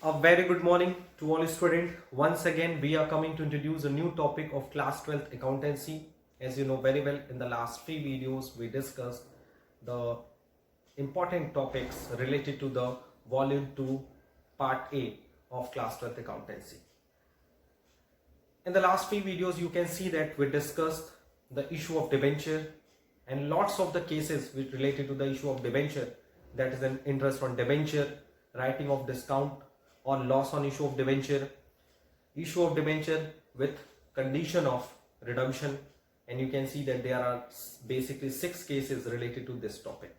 A very good morning to all students. Once again, we are coming to introduce a new topic of class 12th accountancy. As you know very well, in the last three videos, we discussed the important topics related to the volume 2 part A of class 12th accountancy. In the last three videos, you can see that we discussed the issue of debenture and lots of the cases which related to the issue of debenture, that is an interest on debenture, writing of discount or loss on issue of debenture with condition of redemption, and you can see that there are basically 6 cases related to this topic.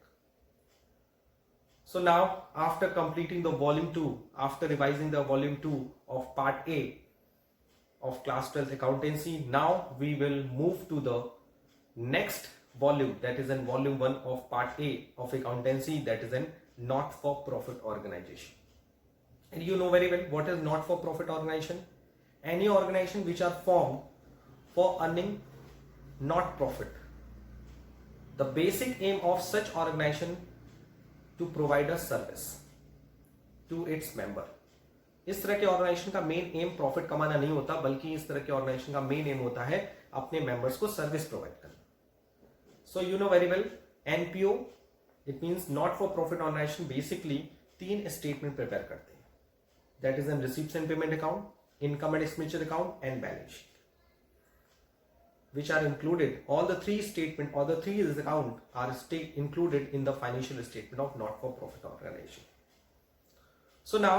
So now, after completing the volume 2, after revising the volume 2 of part A of class 12 accountancy, now we will move to the next volume, that is in volume 1 of part A of accountancy, that is an not-for-profit organization. And you know very well what is not-for-profit organization. Any organization which are formed for earning not profit. The basic aim of such organization to provide a service to its member. इस तरह के organisation का main M profit कमाना नहीं होता, बल्कि इस तरह के ऑर्गेनाइजेशन का मेन एम होता है अपने मेंबर्स को सर्विस प्रोवाइड करना. So you know very well, NPO it means not for profit organization basically 3 statement prepare करते हैं. That is an receipts and payment account, income and expenditure account and balance sheet, which are included, all the 3 statement or the 3 account are included in the financial statement of not-for-profit organization. So now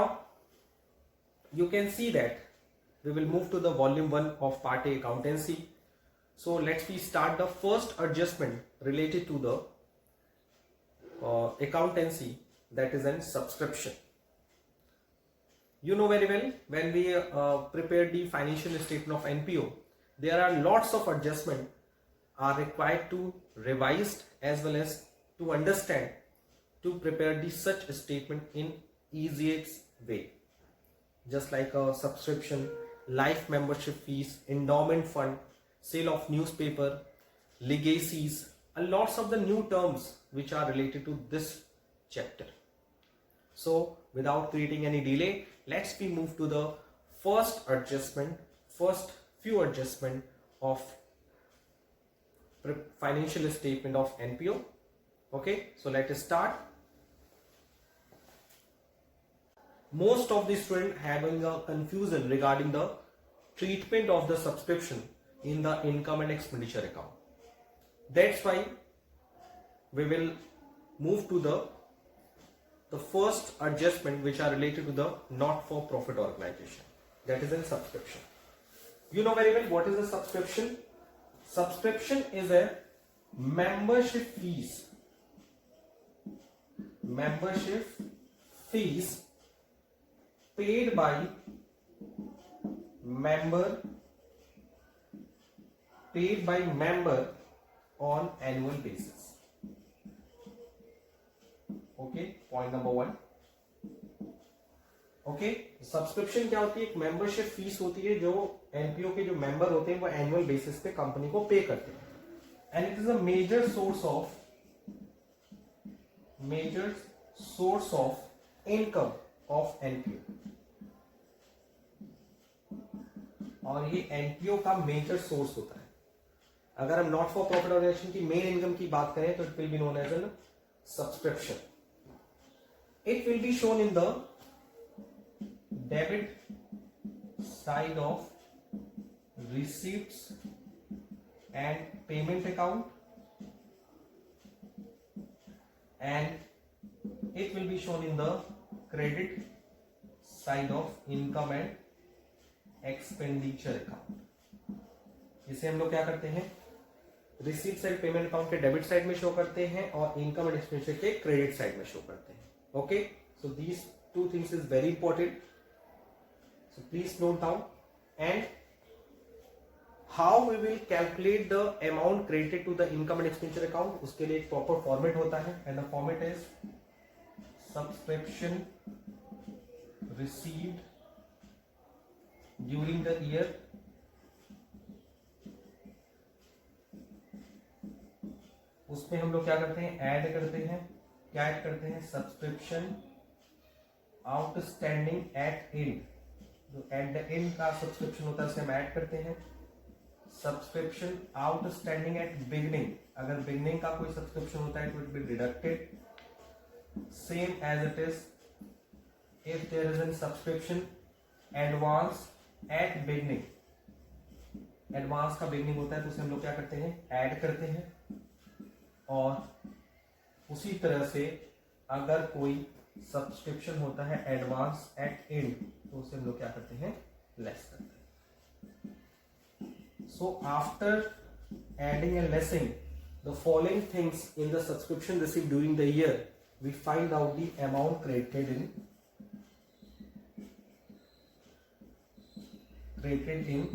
you can see that we will move to the volume 1 of part A accountancy. So let's we start the first adjustment related to the accountancy, that is an subscription. You know very well, when we prepare the financial statement of NPO, there are lots of adjustment are required to revised as well as to understand to prepare the such statement in easiest way. Just like a subscription, life membership fees, endowment fund, sale of newspaper, legacies, and lots of the new terms which are related to this chapter. So without creating any delay, let's we move to the first few adjustment of financial statement of NPO. Okay, so let us start. Most of the students having a confusion regarding the treatment of the subscription in the income and expenditure account. That's why we will move to the first adjustment which are related to the not-for-profit organization, that is in subscription. You know very well what is a subscription. Subscription is a membership fees paid by member on annual basis. Okay, point number 1. Okay, subscription क्या होती है? एक membership fees होती है जो NPO के जो member होते हैं वो एनुअल बेसिस पे कंपनी को पे करते हैं, and it is a major source of income of NPO. और ये एनपीओ का मेजर सोर्स होता है. अगर हम नॉट फॉर प्रॉफिट ऑर्गेनाइजेशन की मेन इनकम की बात करें तो it will be known as an subscription. It will be shown in the debit side of receipts and payment account, and it will be shown in the credit side of income and expenditure account. इसे हम लोग क्या करते हैं? Receipt side payment account के debit side में show करते हैं और इनकम एंड एक्सपेंडिचर के क्रेडिट साइड में शो करते हैं. Okay, so these 2 things is very important. So please note down. And how we will calculate the amount credited to the income and expenditure account, उसके लिए एक proper format होता है, and the format is subscription received during the year उसमें हम लोग क्या करते हैं? ऐड करते हैं. क्या ऐड करते हैं? सब्सक्रिप्शन आउटस्टैंडिंग एट एंड, जो एट द एंड का सब्सक्रिप्शन होता है उसे हम ऐड करते हैं. सब्सक्रिप्शन आउटस्टैंडिंग एट बिगनिंग, अगर बिगनिंग का कोई सब्सक्रिप्शन होता है तो it will be deducted. Same as it is if there is an subscription advance at beginning, advance का बिगनिंग होता है तो उसे हम लोग क्या करते हैं, ऐड करते हैं. और उसी तरह से अगर कोई सब्सक्रिप्शन होता है एडवांस एट एंड तो उसे हम लोग क्या करते हैं, लेस करते हैं. So after adding and lessing the following things in the subscription received during the year, we find out the amount credited in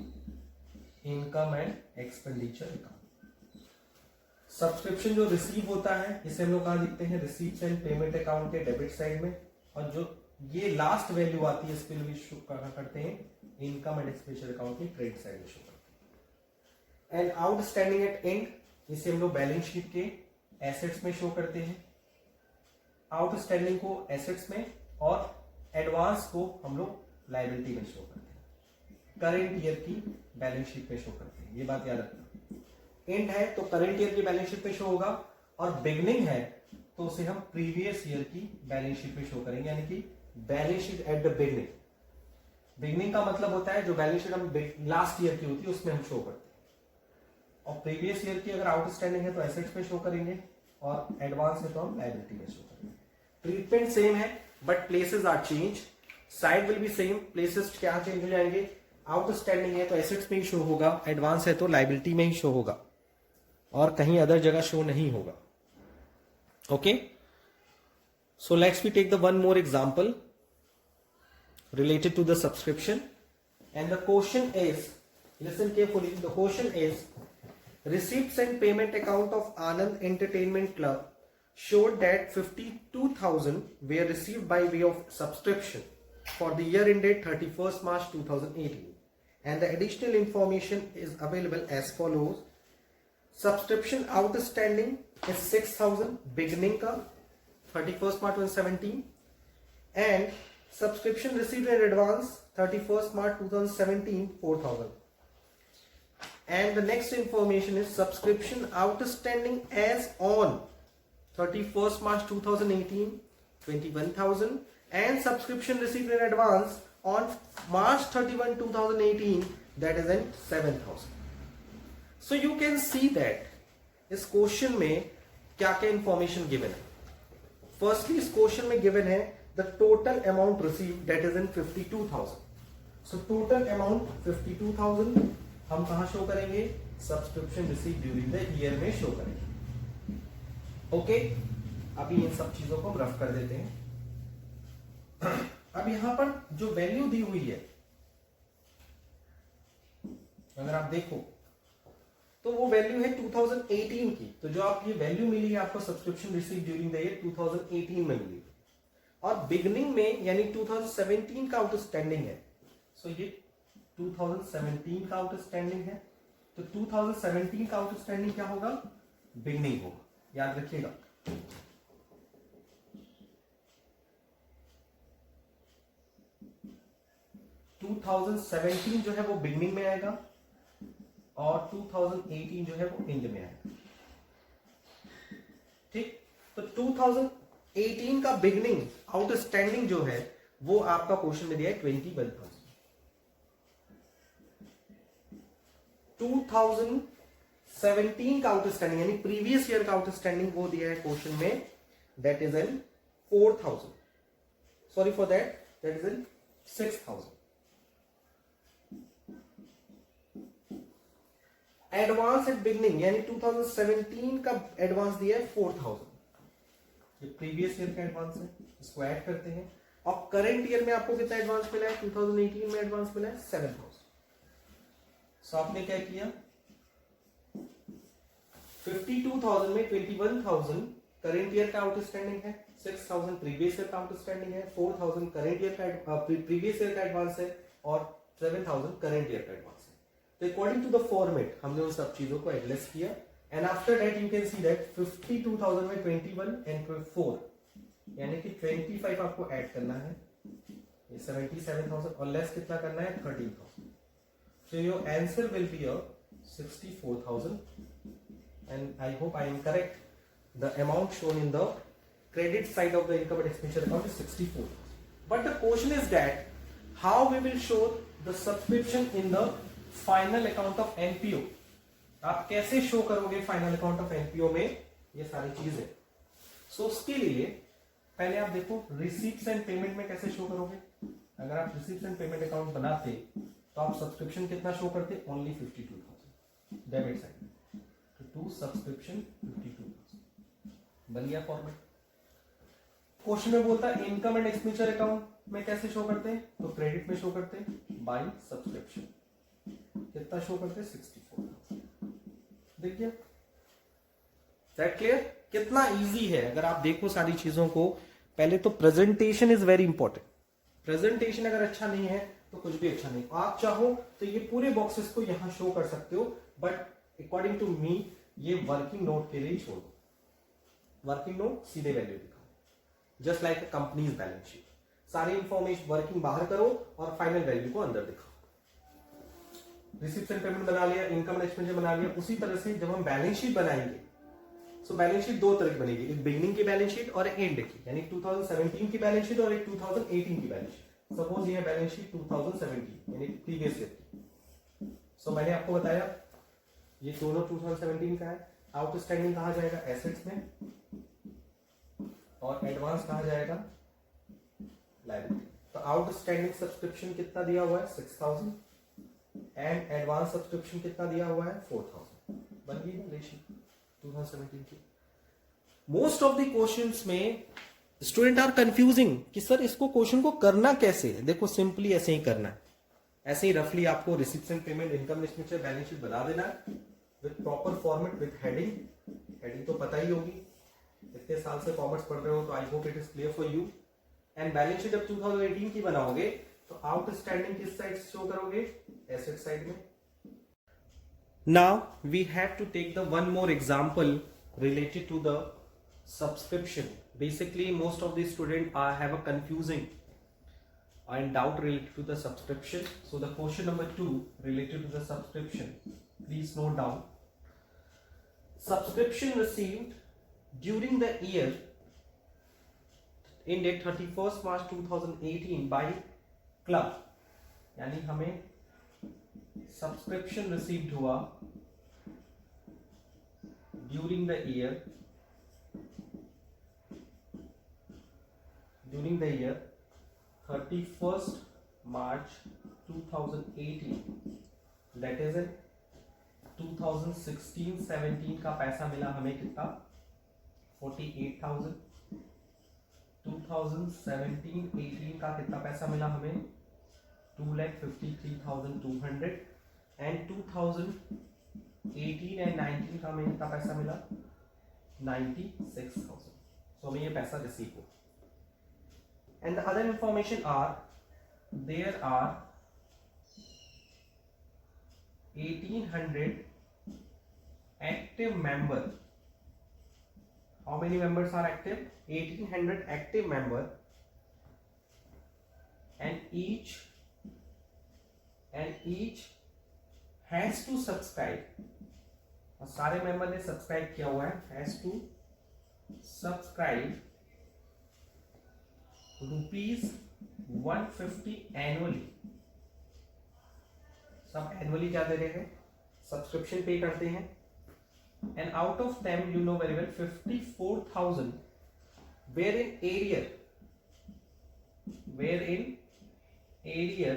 income and expenditure account. Subscription जो रिसीव होता है इसे हम लोग कहां लिखते हैं, रिसीप्ट एंड पेमेंट अकाउंट के डेबिट साइड में. और जो ये लास्ट वैल्यू आती है इसके लिए शो करते हैं इनकम एंड एक्सपेंडिचर अकाउंट की क्रेडिट साइड में शो करते हैं. एंड आउटस्टैंडिंग एट एंड, इसे हम लोग बैलेंस शीट के एसेट्स में शो करते हैं. आउटस्टैंडिंग को एसेट्स में और एडवांस को हम लोग लायबिलिटी में शो करते हैं, करेंट ईयर की बैलेंस शीट में शो करते हैं. ये बात याद रखना. एंड है तो करंट ईयर की बैलेंस शीट में शो होगा, और बिगनिंग है तो उसे हम प्रीवियस ईयर की बैलेंस शीट में शो करेंगे, यानी कि balance sheet at the beginning. Beginning का मतलब होता है जो बैलेंस शीट हम लास्ट ईयर की होती है उसमें हम शो करते हैं. और प्रीवियस ईयर की अगर आउटस्टैंडिंग है तो एसेट्स में शो करेंगे, और एडवांस है तो हम लायबिलिटी में शो करेंगे. ट्रीटमेंट सेम है but places are change. Side will be same, places क्या चेंज हो जाएंगे. आउटस्टैंडिंग है तो एसेट्स में ही शो होगा, एडवांस है तो लायबिलिटी में ही शो होगा, और कहीं अदर जगह शो नहीं होगा. Okay, so let's we take the one more example related to the subscription, and the question is, listen carefully, the question is, receipts and payment account of Anand Entertainment Club showed that 52,000 were received by way of subscription for the year ended 31st March 2018, and the additional information is available as follows. Subscription outstanding is 6,000 beginning का 31st March 2017, and subscription received in advance 31st March 2017 4,000. And the next information is subscription outstanding as on 31st March 2018 21,000, and subscription received in advance on March 31 2018, that is in 7,000. So you can see that इस question में क्या क्या information given है. Firstly इस question में given है the total amount received, that is in 52,000. so total amount 52,000 हम कहां शो करेंगे, subscription receive during the year में शो करेंगे. ओके, अभी इन सब चीजों को रफ कर देते हैं. अब यहां पर जो वैल्यू दी हुई है अगर आप देखो तो वो वैल्यू है 2018 की. तो जो आप ये वैल्यू मिली है आपको subscription receive during the year 2018 में मिली, और बिगनिंग में यानी 2017 का आउटस्टैंडिंग है. सो ये 2017 का आउटस्टैंडिंग है, तो 2017 का आउटस्टैंडिंग क्या होगा, बिगनिंग होगा. याद रखिएगा. टू 2017 जो है वो बिगनिंग में आएगा, और 2018 जो है वो एंड में आएगा. ठीक, तो 2018 का बिगनिंग आउटस्टैंडिंग जो है वो आपका क्वेश्चन में दिया है 21,000. 2017 का आउटस्टैंडिंग यानी प्रीवियस ईयर का आउटस्टैंडिंग वो दिया है क्वेश्चन में, that is in 4,000. Sorry for that is in 6,000. Advance at beginning यानी 2017 का एडवांस दिया है 4,000. ये प्रीवियस ईयर का एडवांस है, इसको ऐड करते हैं. और करंट ईयर में आपको कितना एडवांस मिला है, 2018 में एडवांस मिला है 7,000. सो आपने क्या किया, 52,000 में 21,000 करंट ईयर का आउटस्टैंडिंग है, 6,000 प्रीवियस ईयर का आउटस्टैंडिंग है, 4,000 करंट ईयर का प्रीवियस ईयर का एडवांस है, और 7,000 करंट ईयर का एडवांस है. तो अकॉर्डिंग टू द फॉर्मेट हमने उन सब चीजों को एडजस्ट किया. And after that you can see that 52,000 में 21 एंड 4 यानी कि 25 आपको ऐड करना है, ये 77,000 और लेस कितना करना है 13,000. So your answer will be a 64,000 and I hope I am correct. The amount shown in the credit side of the income and expenditure account is 64,000. But the question is that how we will show the subscription in the final account of NPO. आप कैसे show करोगे final account of NPO में ये सारी चीजें. सो उसके लिए पहले आप देखो रिसीप्ट्स एंड पेमेंट में कैसे शो करोगे. अगर आप रिसीप्ट्स एंड पेमेंट अकाउंट बनाते तो आप सब्सक्रिप्शन कितना शो करते only 52,000 debit side. To subscription 52,000 बन गया फॉर्मेट. क्वेश्चन में बोलता है इनकम एंड एक्सपेंडिचर अकाउंट में कैसे शो करते हैं तो क्रेडिट में शो करते हैं बाय सब्सक्रिप्शन. कितना शो करते हैं 64,000. देखिए दैट क्लियर. कितना इजी है अगर आप देखो सारी चीजों को. पहले तो presentation is very important. Presentation अगर अच्छा नहीं है तो कुछ भी अच्छा नहीं. आप चाहो तो ये पूरे बॉक्सेस को यहां शो कर सकते हो बट अकॉर्डिंग टू मी ये वर्किंग नोट के लिए छोड़ दो. वर्किंग नोट सीधे वैल्यू दिखाओ जस्ट लाइक अ कंपनीज बैलेंस शीट. सारी इंफॉर्मेशन वर्किंग बाहर करो और फाइनल वैल्यू को अंदर दिखाओ. रिसिप्ट एंड पेमेंट बना लिया, इनकम एंड एक्सपेंडिचर बना लिया. उसी तरह से जब हम बैलेंस शीट बनाएंगे सो बैलेंस शीट दो तरह की बनेगी. एक बिगिनिंग की बैलेंस शीट और एंड की, यानी 2017 की बैलेंस शीट और एक 2018 की बैलेंस शीट. सपोज ये है बैलेंस शीट 2017 यानी प्रीवियस ईयर की. सो मैंने आपको बताया ये दोनों 2017 का है. आउटस्टैंडिंग कहा जाएगा एसेट्स में और एडवांस कहा जाएगा लायबिलिटी. तो आउटस्टैंडिंग सब्सक्रिप्शन कितना दिया हुआ है 6,000 एंड एडवांस सब्सक्रिप्शन कितना दिया हुआ है 4,000. बन गई ना रेशियो 2017 की. मोस्ट ऑफ द क्वेश्चंस में स्टूडेंट आर कंफ्यूजिंग कि सर इसको क्वेश्चन को करना कैसे है. देखो सिंपली ऐसे ही करना है. ऐसे ही रफली आपको receipt and payment, income expenditure, balance sheet बना देना है with proper format with heading. Heading तो पता ही होगी, इतने साल से कॉमर्स पढ़ रहे हो तो I hope it is clear for you. And balance sheet जब 2018 की बनाओगे तो आउटस्टैंडिंग किस साइड शो करोगे एसेट साइड में. Now we have to take the one more example related to the subscription. Basically most of the student have a confusing and doubt related to the subscription. So the question number 2 related to the subscription, please note down. Subscription received during the year ended 31st March 2018 by club. यानी हमें subscription received हुआ during the year 31st March 2018, that is in 2016-17 का पैसा मिला हमें कितना 48,000. 2017-18 का कितना पैसा मिला हमें 2,53,200 एंड 2018 एंड 19 का हमें कितना पैसा मिला 96,000. सो हमें ये पैसा रिसीव हो. And the other information are there are 1,800 active member. How many members are active? 1,800 active member, and each has to subscribe. और सारे मेंबर ने सब्सक्राइब किया हुआ है. has to subscribe ₹150 annually. सब एनुअली क्या दे रहे हैं सब्सक्रिप्शन पे करते हैं. and out of them you know very well 54,000 were in arrear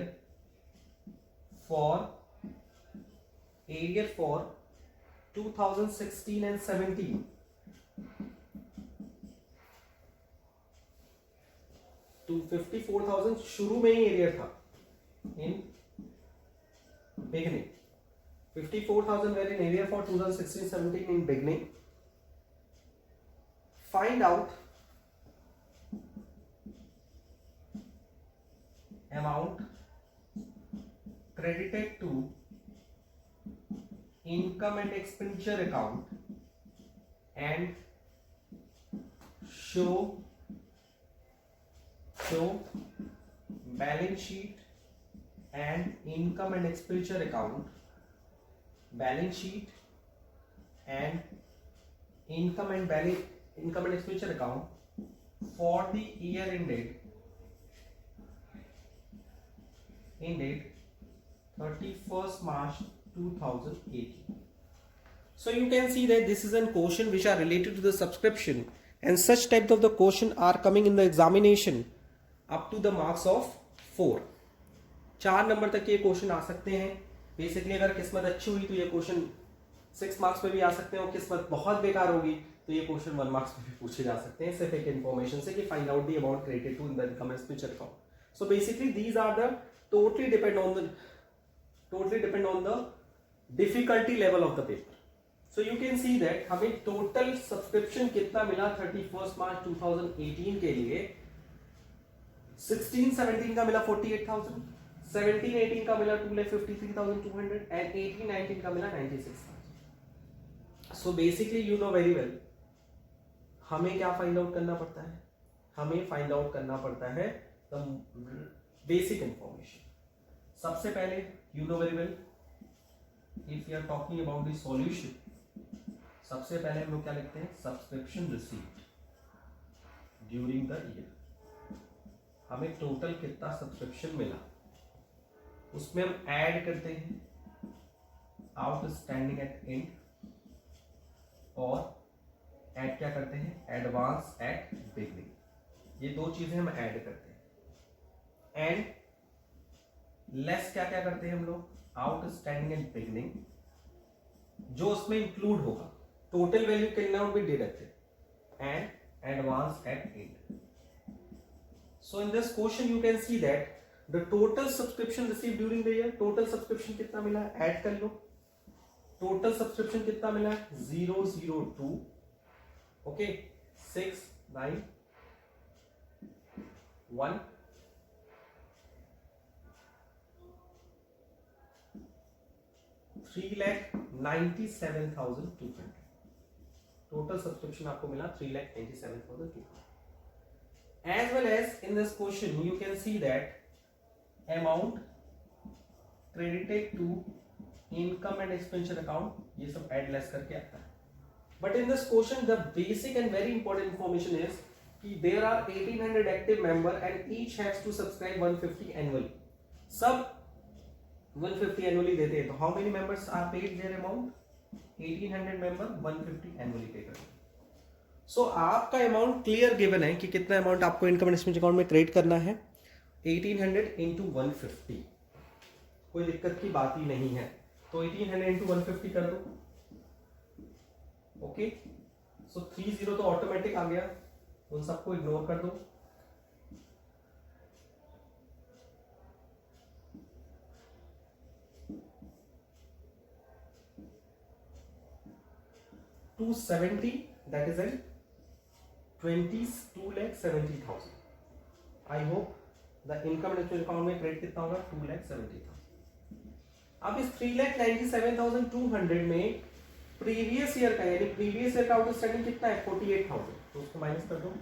for 2016 and 17. तो 54,000 शुरू में ही एरियर था in beginning. 54,000 were in area for 2016-17 in beginning. Find out amount credited to income and expenditure account and show balance sheet and income and expenditure account, balance sheet and income and expenditure account for the year ended 31st March 2018. So you can see that this is a question which are related to the subscription, and such types of the question are coming in the examination up to the marks of 4. 4 number तक ये question आ सकते हैं. Basically अगर किस्मत अच्छी हुई तो ये क्वेश्चन 6 मार्क्स पे भी आ सकते हैं, और किस्मत बहुत बेकार होगी तो ये क्वेश्चन 1 मार्क्स पे भी पूछे जा सकते हैं, सिर्फ एक इन्फॉर्मेशन से कि find out the amount credited to in the income and expenditure account. So basically these are the totally depend on the difficulty level of the paper. So you can see that हमें total subscription कितना मिला 31st March 2018 के लिए. 16-17 का मिला 48,000, 17-18 का मिला 2,53,200 and 18-19 का मिला 96,000. So basically you know very well हमें क्या फाइंड आउट करना पड़ता है. हमें फाइंड आउट करना पड़ता है the basic information. सबसे पहले you know very well if we are talking about the solution, सबसे पहले हम लोग क्या लिखते हैं, subscription received during the year. हमें टोटल कितना सब्सक्रिप्शन मिला, उसमें हम ऐड करते हैं आउटस्टैंडिंग एट एंड, और ऐड क्या करते हैं, एडवांस एट बिगनिंग. ये दो चीजें हम ऐड करते हैं. एंड लेस क्या क्या करते हैं हम लोग, आउटस्टैंडिंग एंड बिगनिंग, जो उसमें इंक्लूड होगा. Total value can not be deducted, and advance at and. So in this question you can see that the total subscription receive during the year. Total subscription कितना मिला है, add कर लो. Total subscription कितना मिला है, 002. Okay, 691 3,97,200. Total subscription आपको मिला 3,97,200. As well as in this question you can see that amount credited to income and expenditure account, ये सब add less करके आता है. But in this question the basic and very important information is कि there are 1,800 active member and each has to subscribe 150 annually. सब 150 annually देते हैं, तो how many members are paid their amount, 1,800 member 150 annually pay करते हैं. सो आपका amount clear given है कि कितना अमाउंट आपको इनकम एंड एक्सपेंस अकाउंट में क्रेडिट करना है. 1,800 इंटू 150, कोई दिक्कत की बात ही नहीं है. तो 1,800 इंटू 150 कर दो. ओके, सो 30 तो ऑटोमेटिक आ गया, उन सबको इग्नोर कर दो. $270, that is in 2,70,000. I hope the income and expense account में क्रेडिट कितना होगा, 2,70,000. अब इस 3,97,200 में प्रीवियस ईयर का, यानी प्रीवियस ईयर का आउटस्टैंडिंग कितना है, 48,000, तो उसको माइनस कर दो.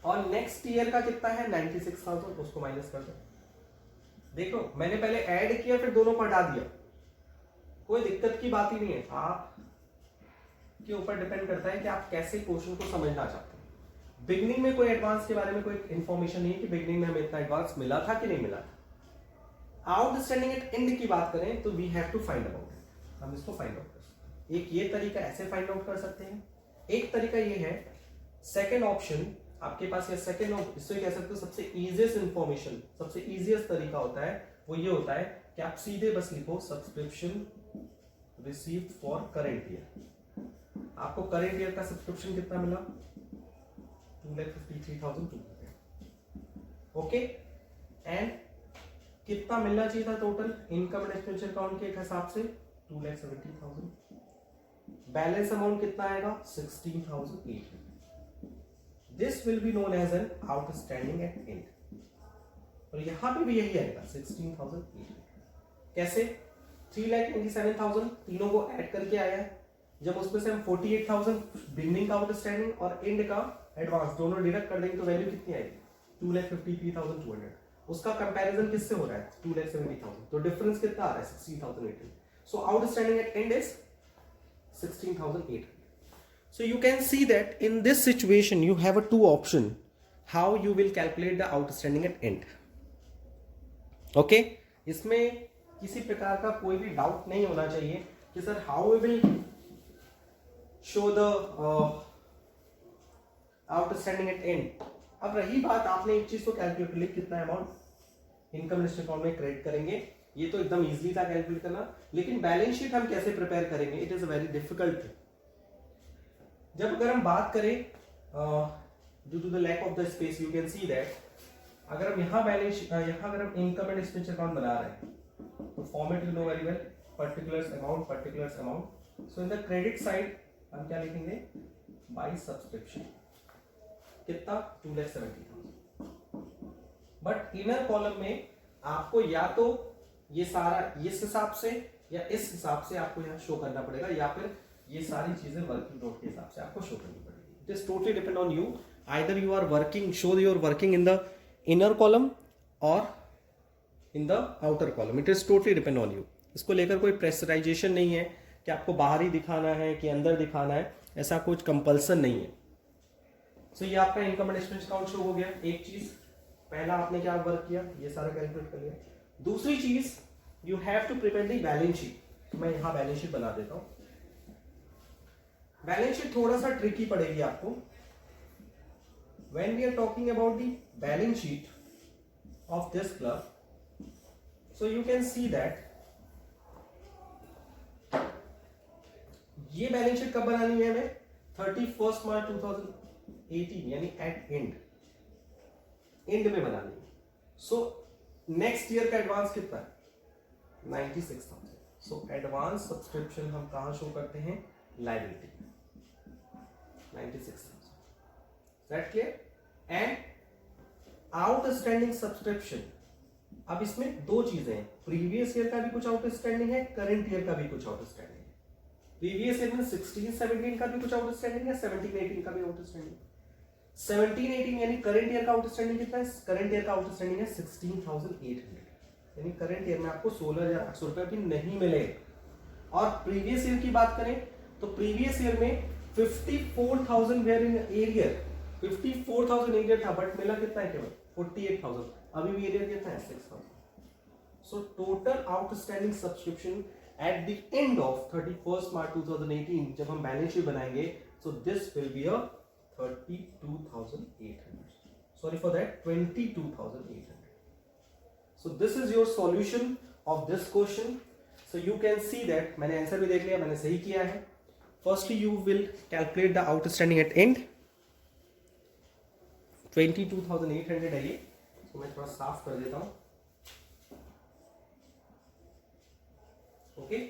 और नेक्स्ट ईयर का कितना है, 96,000, उसको माइनस कर दो. देखो मैंने पहले ऐड किया फिर दोनों को हटा दिया, कोई दिक्कत की बात ही नहीं है. आप के ऊपर डिपेंड करता है कि आप कैसे क्वेश्चन को समझना चाहते हैं. बिगनिंग में कोई एडवांस के बारे में कोई इंफॉर्मेशन नहीं है कि बिगनिंग में हमें इतना एडवांस मिला था कि नहीं मिला था. आउटस्टैंडिंग एट एंड की बात करें तो we have to find out, हम इसको फाइंड आउट कर सकते हैं. एक ये तरीका ऐसे फाइंड आउट कर सकते हैं, एक तरीका ये है सेकेंड ऑप्शन आपके पास, या सेकेंड इससे कह सकते हो सबसे इजीएस्ट इंफॉर्मेशन, सबसे इजीएस्ट तरीका होता है वो ये होता है कि आप सीधे बस लिखो subscription received for current year. आपको करेंट ईयर का सब्सक्रिप्शन कितना मिला, 2,53,200. ओके, एंड कितना मिलना चाहिए था total income and expenditure account के हिसाब से, 2,70,000. बैलेंस अमाउंट कितना आएगा, 16,800. This will be known as an outstanding at end, और यहां पे भी यही आएगा 16,800. कैसे, 3,97,000 तीनों को ऐड करके आया है. जब उसमें से हम 48,000 बिगनिंग का आउटस्टैंडिंग और एंड का एडवांस दोनों डिडक्ट कर देंगे तो वैल्यू कितनी आएगी, 2,53,200, उसका कंपैरिजन किससे हो रहा है 2,70,000, तो डिफरेंस कितना आ रहा है 16,800. So outstanding at end is 16,800. So you can see that in this situation you have a two option how you will calculate the outstanding at end. Okay, इसमें किसी प्रकार का कोई भी डाउट नहीं होना चाहिए कि sir how we will show the outstanding at end. अब रही बात, आपने एक चीज तो कैलकुलेट कर ली, कितना अमाउंट इनकम लिस्ट अकाउंट में क्रेडिट करेंगे, ये तो एकदम इजीली था कैलकुलेट करना, लेकिन बैलेंस शीट हम कैसे प्रिपेयर करेंगे, it is a very difficult. जब अगर हम बात करें due to the lack of the space, you can see that अगर हम यहाँ बैलेंस यहाँ अगर हम इनकम एंड एक्सपेंडिचर अकाउंट बना रहे हैं तो format you know very well, particulars amount. So in the credit side हम क्या लिखेंगे, बाय सब्सक्रिप्शन, कितना 2,70,000. बट इनर कॉलम में आपको या तो ये सारा इस हिसाब से या इस हिसाब से आपको यहाँ शो करना पड़ेगा, या फिर ये सारी चीजें वर्किंग नोट के हिसाब से आपको शो करनी पड़ेगी. It is totally depend on you, either you are working, show your working in the inner column और in the outer column. It is totally depend on you. इसको लेकर कोई प्रेशराइजेशन नहीं है कि आपको बाहर ही दिखाना है कि अंदर दिखाना है, ऐसा कुछ कंपल्सन नहीं है. सो ये आपका income and expense account show हो गया. एक चीज, पहला आपने क्या वर्क किया, ये सारा कैलकुलेट कर लिया. दूसरी चीज, you have to prepare the balance sheet. मैं यहां बैलेंस शीट बना देता हूं. बैलेंस शीट थोड़ा सा ट्रिकी पड़ेगी आपको. When we are talking about the balance sheet of this club, so you can see that ये बैलेंस शीट कब बनानी है हमें, 31 मार्च 2018, यानी एट एंड में बनानी है. सो नेक्स्ट ईयर का एडवांस कितना है 96,000. सो एडवांस सब्सक्रिप्शन हम कहां शो करते हैं, liability 96,000. That clear. And outstanding subscription, अब इसमें दो चीजें हैं, प्रीवियस ईयर का भी कुछ आउटस्टैंडिंग है, करंट ईयर का भी कुछ आउटस्टैंडिंग है. प्रीवियस ईयर में 16-17 का भी कुछ आउटस्टैंडिंग है, 17-18 का भी आउटस्टैंडिंग. 17-18 यानी करंट ईयर का आउटस्टैंडिंग कितना है, करंट ईयर का आउटस्टैंडिंग है 16,800, यानी करंट ईयर में आपको 16,800 रुपए भी नहीं मिलेगा. और प्रीवियस ईयर की बात करें तो प्रीवियस ईयर में 54,000 वेयर इन एरियर, 54,000 एरियर था, बट मिला कितना है, केवल 48,000. अभी भी एरियर कितना है 6,000. So total outstanding subscription eight the end of 31 मार्च 2018 जब हम बैलेंस शीट बनाएंगे, so this will be a 32,800. Sorry for that, 22,800. So this is your solution of this question. So you can see that मैंने answer भी देख लिया, मैंने सही किया है. Firstly you will calculate the outstanding at end. 22,800 है ये. तो मैं थोड़ा साफ कर देता हूं. Okay?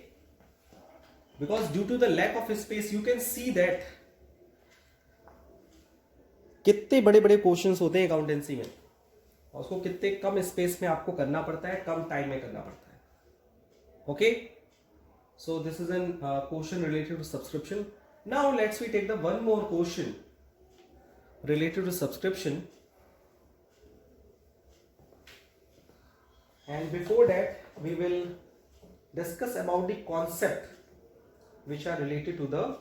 Because due to the lack of space, you can see that कितने बड़े बड़े क्वेश्चंस होते हैं अकाउंटेंसी में, और उसको कितने कम स्पेस में आपको करना पड़ता है, कम टाइम में करना पड़ता है. Okay, so this is an question related to subscription. Now let's we take the one more question related to subscription, and before that we will discuss about the concept which are related to the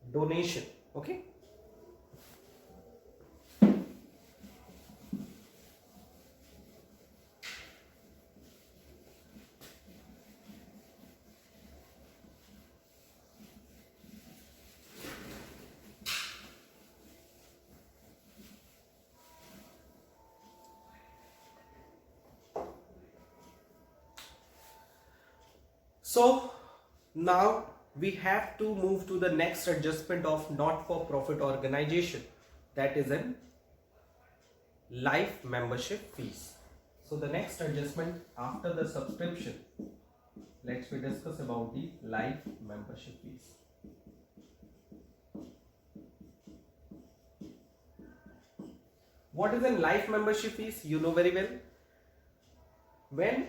donation. Okay, so now we have to move to the next adjustment of not-for-profit organization, that is in life membership fees. So the next adjustment after the subscription, let's we discuss about the life membership fees. What is in life membership fees? You know very well. When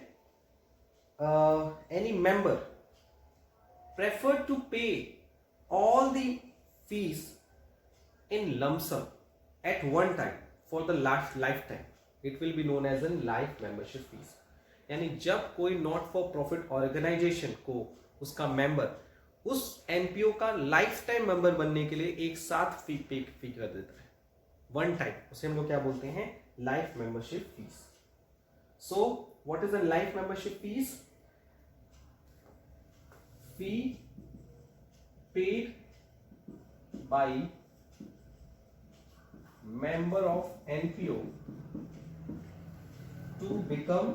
any member prefer to pay all the fees in lump sum at one time for the lifetime, it will be known as an life membership fees. यानी जब कोई not for profit organisation को उसका member उस NPO का life time member बनने के लिए एक साथ फी कर देता है, वन टाइम, उसे हम लोग क्या बोलते हैं, life membership fees. So what is a life membership fees? Fee paid by member of NPO to become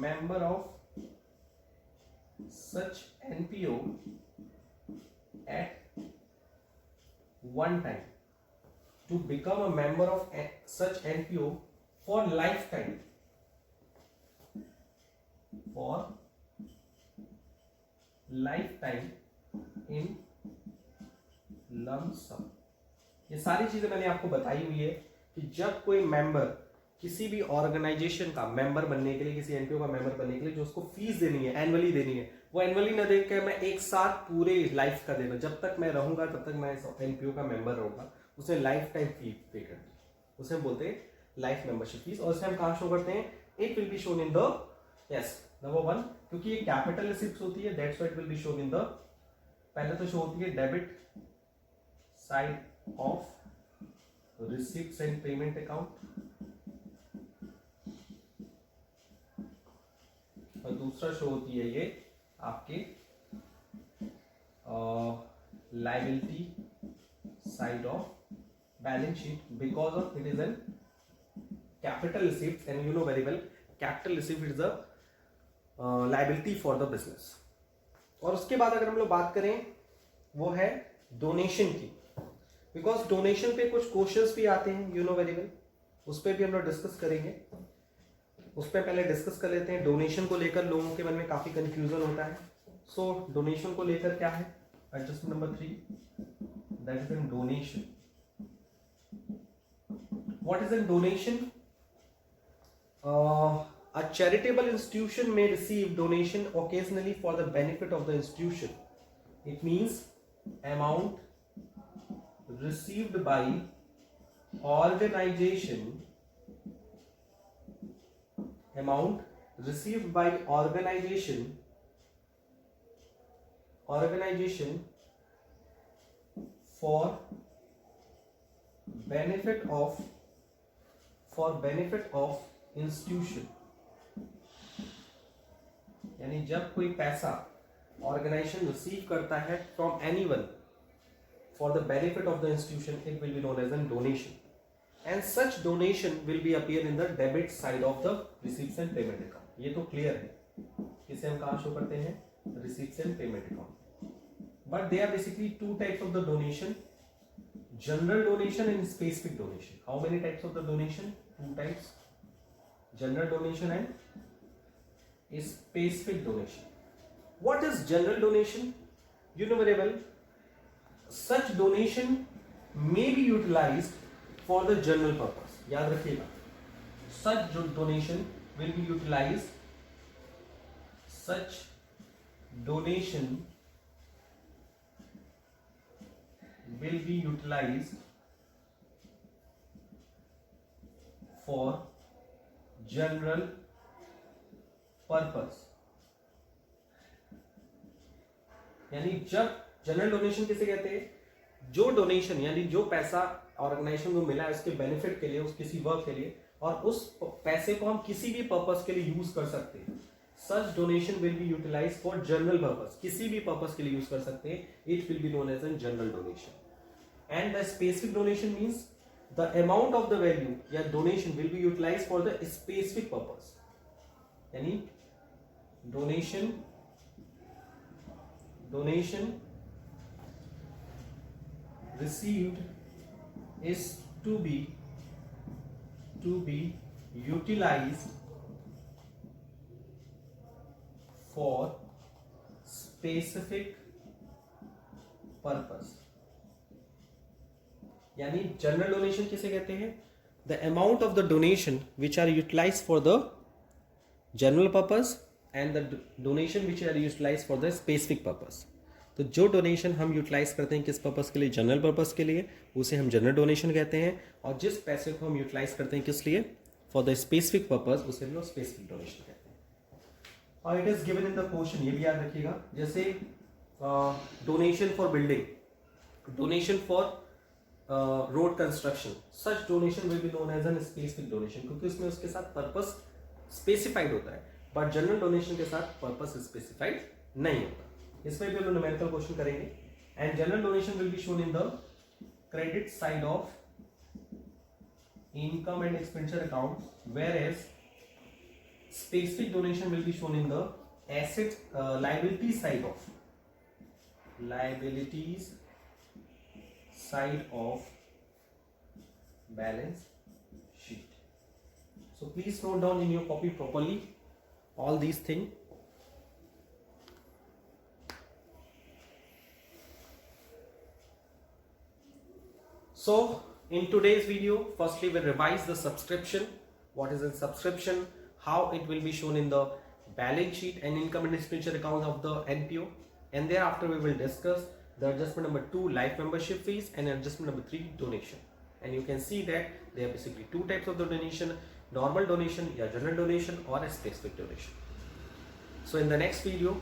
member of such NPO at one time, to become a member of such NPO for lifetime, in lump sum. ये सारी चीजें मैंने आपको बताई हुई है कि जब कोई मेंबर किसी भी ऑर्गेनाइजेशन का मेंबर बनने के लिए, किसी एनपीओ का मेंबर बनने के लिए जो उसको फीस देनी है, एनुअली देनी है, वो एनुअली ना दे के मैं एक साथ पूरे लाइफ का देना, जब तक मैं रहूंगा तब तक मैं इस एनपीओ का मेंबर रहूंगा, उसे लाइफ टाइम फी पे कर दी, उसे हम बोलते हैं लाइफ मेंबरशिप फीस। और इसे हम कहां शो करते हैं? It will be shown in the, yes, number 1, क्योंकि ये कैपिटल रिसिप्ट होती है, that's why it will be shown in the, पहले तो शो होती है debit side of receipts and payment account, और दूसरा शो होती है ये आपके liability side of balance sheet, because of it is an capital receipt and you know very well capital receipt is the liability for the business. और उसके बाद अगर हम लोग बात करें वो है डोनेशन की, बिकॉज डोनेशन पे कुछ क्वेश्चंस भी आते हैं, यू नो वेरी वेल, उस पर भी हम लोग डिस्कस करेंगे। उस पर पहले डिस्कस कर लेते हैं। डोनेशन को लेकर लोगों के मन में काफी कंफ्यूजन होता है। सो डोनेशन को लेकर क्या है, adjustment number 3, that is N donation. What is an donation? A charitable institution may receive donation occasionally for the benefit of the institution. It means amount received by organization for benefit of institution। यानी जब कोई पैसा organisation receive करता है from anyone for the benefit of the institution, it will be known as an donation, and such donation will be appear in the debit side of the receipts and payment account. ये तो clear है, इसे हम कहां show करते हैं? Receipts and payment account. But they are basically two types of the donation, general donation and specific donation. How many types of the donation? 2 types, general donation and specific donation. What is general donation? You know very well, such donation may be utilized for the general purpose. याद रखिएगा, such donation will be utilized, such donation will be utilized for general purpose. यानी जब general donation किसे कहते हैं? जो donation यानी जो पैसा ऑर्गेनाइजेशन को मिला है उसके बेनिफिट के लिए, उस किसी वर्क के लिए, और उस पैसे को हम किसी भी पर्पस के लिए यूज कर सकते हैं। Such donation will be utilise for general purpose, किसी भी पर्पस के लिए यूज कर सकते हैं। It will be known as an general donation. And the specific donation means the amount of the value या donation will be utilise for the specific purpose. यानी donation received is to be utilized for specific purpose। यानी general donation किसे कहते हैं? The amount of the donation which are utilized for the general purpose and the donation which are utilized for the specific purpose। तो जो donation हम utilise करते हैं किस पर्पस के लिए, जनरल पर्पस के लिए, उसे हम जनरल डोनेशन कहते हैं। और जिस पैसे को हम यूटिलाइज करते हैं किस लिए, फॉर द स्पेसिफिक पर्पस, उसे हम लोग स्पेसिफिक डोनेशन कहते हैं। और it is given in the question, ये भी याद रखिएगा, जैसे donation for building, donation for road construction, such donation will be known as an specific donation, क्योंकि उसमें उसके साथ पर्पस स्पेसिफाइड होता है, बट जनरल डोनेशन के साथ पर्पस स्पेसिफाइड नहीं होता। इसमें भी हम न्यूमेरिकल क्वेश्चन करेंगे। And general donation will be shown in the credit side of income and expenditure account, whereas specific donation will be shown in the liability side of balance sheet. So please note down in your copy properly all these things. So in today's video, firstly we'll revise the subscription, what is a subscription, how it will be shown in the balance sheet and income and expenditure account of the NPO, and thereafter we will discuss the adjustment number 2, life membership fees, and adjustment number 3, donation. And you can see that there are basically two types of the donation, normal donation or general donation or a specific donation. So in the next video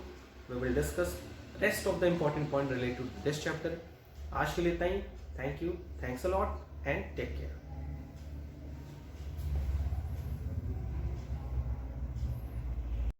we will discuss rest of the important point related to this chapter. आज के लिए इतना ही, thank you, thanks a lot and take care.